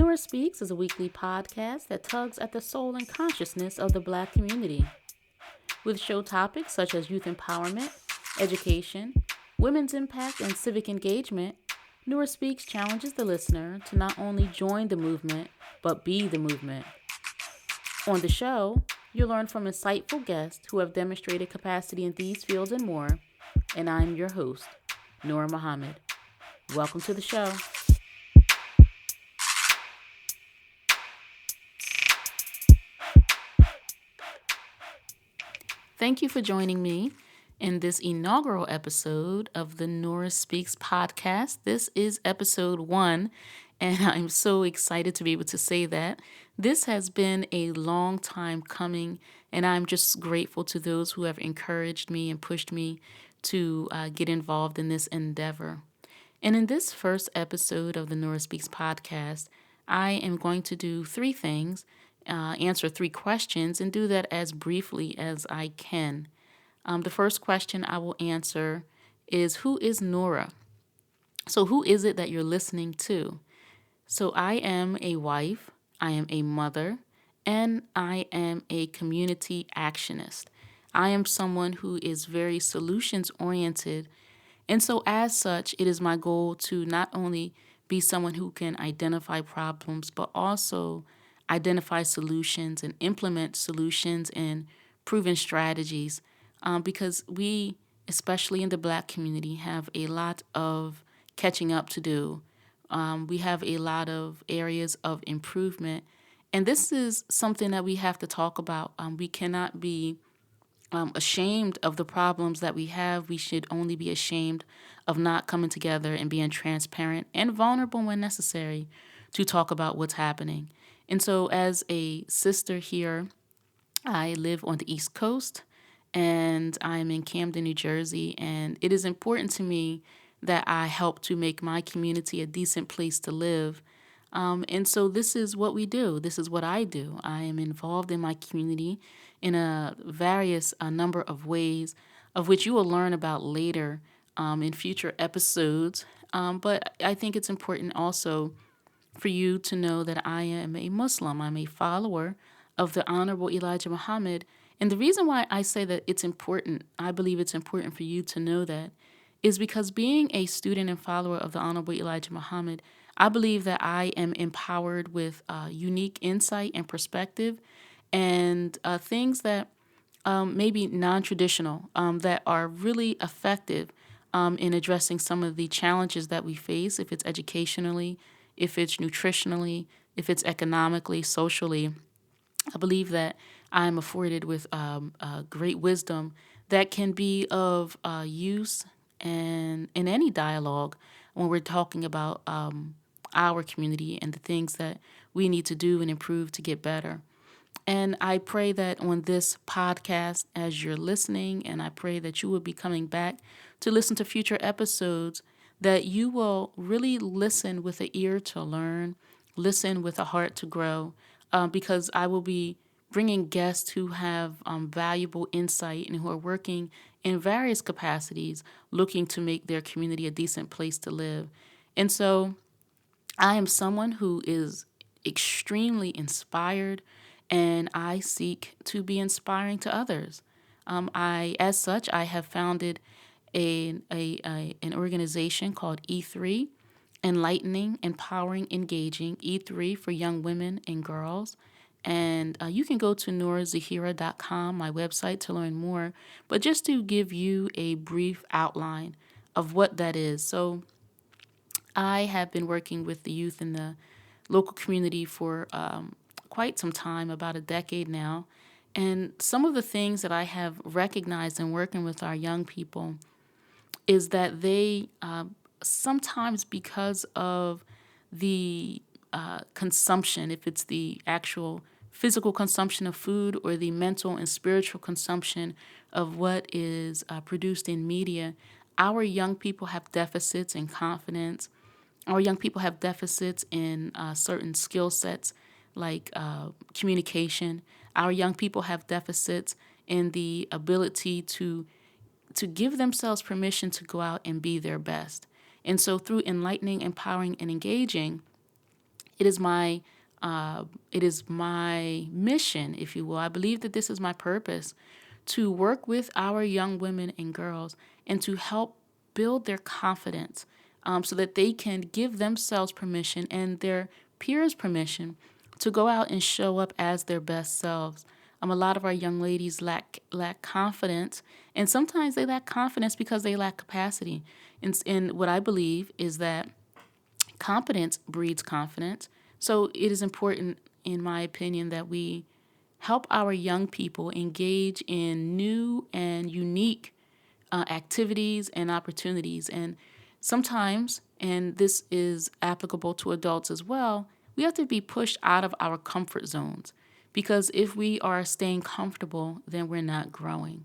Nurah Speaks is a weekly podcast that tugs at the soul and consciousness of the Black community. With show topics such as youth empowerment, education, women's impact, and civic engagement, Nurah Speaks challenges the listener to not only join the movement, but be the movement. On the show, you'll learn from insightful guests who have demonstrated capacity in these fields and more, and I'm your host, Nurah Muhammad. Welcome to the show. Thank you for joining me in this inaugural episode of the Nurah Speaks podcast. This is episode 1, and I'm so excited to be able to say that. This has been a long time coming, and I'm just grateful to those who have encouraged me and pushed me to get involved in this endeavor. And in this first episode of the Nurah Speaks podcast, I am going to do 3 things. Answer 3 questions and do that as briefly as I can. The first question I will answer is, who is Nurah? So who is it that you're listening to? So I am a wife, I am a mother, and I am a community actionist. I am someone who is very solutions oriented. And so as such, it is my goal to not only be someone who can identify problems, but also identify solutions and implement solutions and proven strategies, because we, especially in the Black community, have a lot of catching up to do. We have a lot of areas of improvement, and this is something that we have to talk about. We cannot be ashamed of the problems that we have. We should only be ashamed of not coming together and being transparent and vulnerable when necessary to talk about what's happening. And so as a sister here, I live on the East Coast and I'm in Camden, New Jersey, and it is important to me that I help to make my community a decent place to live. And so this is what we do. This is what I do. I am involved in my community in a various number of ways, of which you will learn about later in future episodes. But I think it's important also for you to know that I am a Muslim. I'm a follower of the Honorable Elijah Muhammad. And the reason why I say that it's important, I believe it's important for you to know that, is because being a student and follower of the Honorable Elijah Muhammad, I believe that I am empowered with unique insight and perspective and things that may be non-traditional, that are really effective in addressing some of the challenges that we face, if it's educationally, if it's nutritionally, if it's economically, socially. I believe that I'm afforded with great wisdom that can be of use and in any dialogue when we're talking about our community and the things that we need to do and improve to get better. And I pray that on this podcast, as you're listening, and I pray that you will be coming back to listen to future episodes, that you will really listen with an ear to learn, listen with a heart to grow, because I will be bringing guests who have valuable insight and who are working in various capacities, looking to make their community a decent place to live. And so I am someone who is extremely inspired, and I seek to be inspiring to others. As such, I have founded an organization called E3, Enlightening, Empowering, Engaging, E3 for young women and girls. And you can go to nurahzahira.com, my website, to learn more. But just to give you a brief outline of what that is. So I have been working with the youth in the local community for quite some time, about a decade now. And some of the things that I have recognized in working with our young people is that they sometimes, because of the consumption, if it's the actual physical consumption of food or the mental and spiritual consumption of what is produced in media, our young people have deficits in confidence. Our young people have deficits in certain skill sets like communication. Our young people have deficits in the ability to give themselves permission to go out and be their best. And so through enlightening, empowering, and engaging, It is my it is my mission, if you will. I believe that this is my purpose, to work with our young women and girls and to help build their confidence, so that they can give themselves permission and their peers permission to go out and show up as their best selves. A lot of our young ladies lack confidence, and sometimes they lack confidence because they lack capacity. And what I believe is that competence breeds confidence. So it is important, in my opinion, that we help our young people engage in new and unique activities and opportunities. And sometimes, and this is applicable to adults as well, we have to be pushed out of our comfort zones, because if we are staying comfortable, then we're not growing.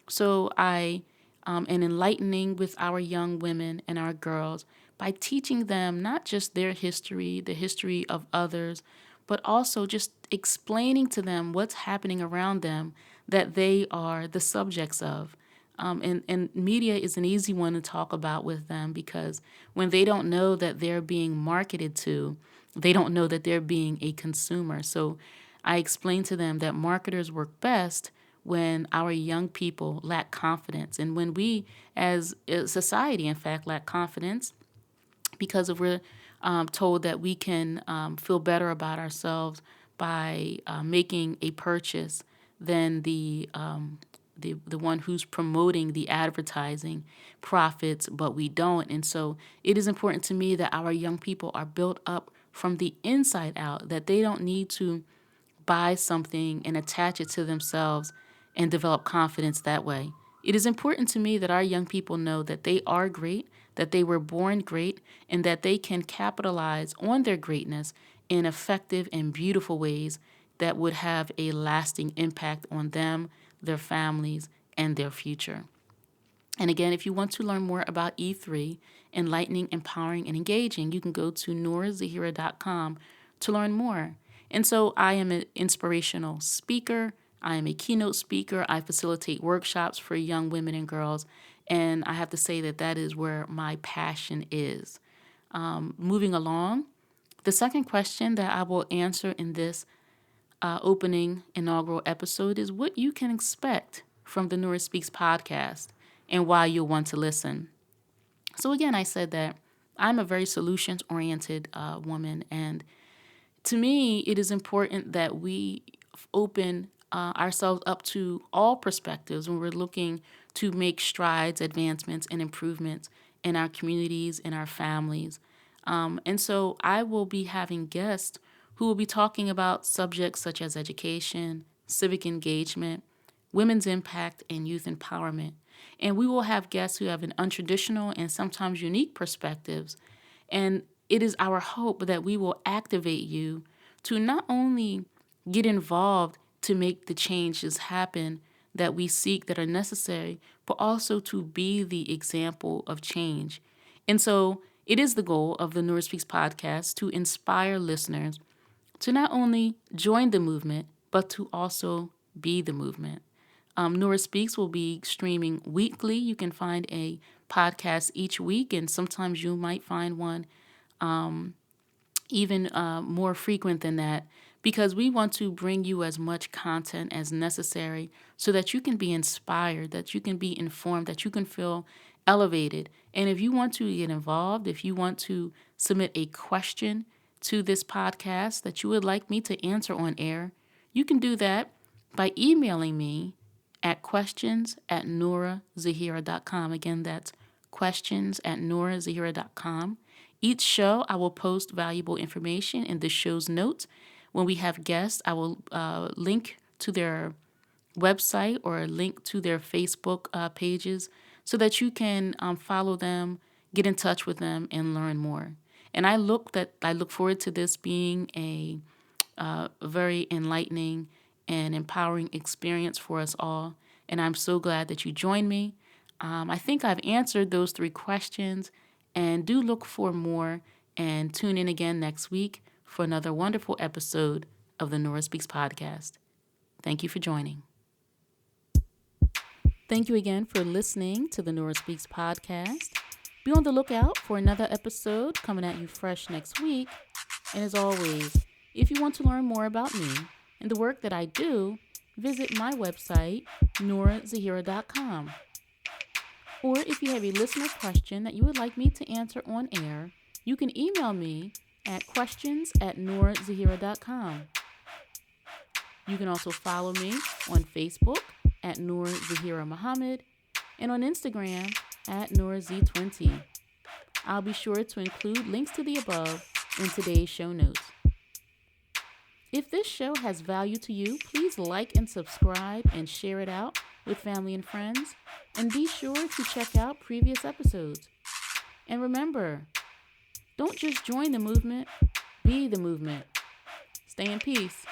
So I am enlightening with our young women and our girls by teaching them not just their history, the history of others, but also just explaining to them what's happening around them that they are the subjects of. And media is an easy one to talk about with them, because when they don't know that they're being marketed to, they don't know that they're being a consumer. So I explain to them that marketers work best when our young people lack confidence, and when we as a society, in fact, lack confidence, because if we're told that we can feel better about ourselves by making a purchase than the one who's promoting the advertising profits, but we don't. And so it is important to me that our young people are built up from the inside out, that they don't need to buy something and attach it to themselves and develop confidence that way. It is important to me that our young people know that they are great, that they were born great, and that they can capitalize on their greatness in effective and beautiful ways that would have a lasting impact on them, their families, and their future. And again, if you want to learn more about E3, enlightening, empowering, and engaging, you can go to nurahzahira.com to learn more. And so I am an inspirational speaker. I am a keynote speaker. I facilitate workshops for young women and girls. And I have to say that that is where my passion is. Moving along, the second question that I will answer in this opening inaugural episode is what you can expect from the Nurah Speaks podcast and why you'll want to listen. So again, I said that I'm a very solutions-oriented woman, and to me, it is important that we open ourselves up to all perspectives when we're looking to make strides, advancements, and improvements in our communities, in our families. And so I will be having guests who will be talking about subjects such as education, civic engagement, women's impact, and youth empowerment. And we will have guests who have an untraditional and sometimes unique perspectives. And it is our hope that we will activate you to not only get involved to make the changes happen that we seek that are necessary, but also to be the example of change. And so it is the goal of the Nurah Speaks podcast to inspire listeners to not only join the movement, but to also be the movement. Nurah Speaks will be streaming weekly. You can find a podcast each week, and sometimes you might find one even more frequent than that, because we want to bring you as much content as necessary so that you can be inspired, that you can be informed, that you can feel elevated. And if you want to get involved, if you want to submit a question to this podcast that you would like me to answer on air, you can do that by emailing me at questions@nurahzahira.com. Again, that's questions@nurahzahira.com. Each show, I will post valuable information in the show's notes. When we have guests, I will link to their website or a link to their Facebook pages so that you can follow them, get in touch with them, and learn more. And I look forward to this being a very enlightening and empowering experience for us all. And I'm so glad that you joined me. I think I've answered those 3 questions, and do look for more and tune in again next week for another wonderful episode of the Nurah Speaks podcast. Thank you for joining. Thank you again for listening to the Nurah Speaks podcast. Be on the lookout for another episode coming at you fresh next week. And as always, if you want to learn more about me and the work that I do, visit my website, nurahzahira.com. Or if you have a listener question that you would like me to answer on air, you can email me at questions@nurahzahira.com. You can also follow me on Facebook at Nurah Zahira Muhammad and on Instagram at NurahZ20. I'll be sure to include links to the above in today's show notes. If this show has value to you, please like and subscribe and share it out with family and friends. And be sure to check out previous episodes. And remember, don't just join the movement, be the movement. Stay in peace.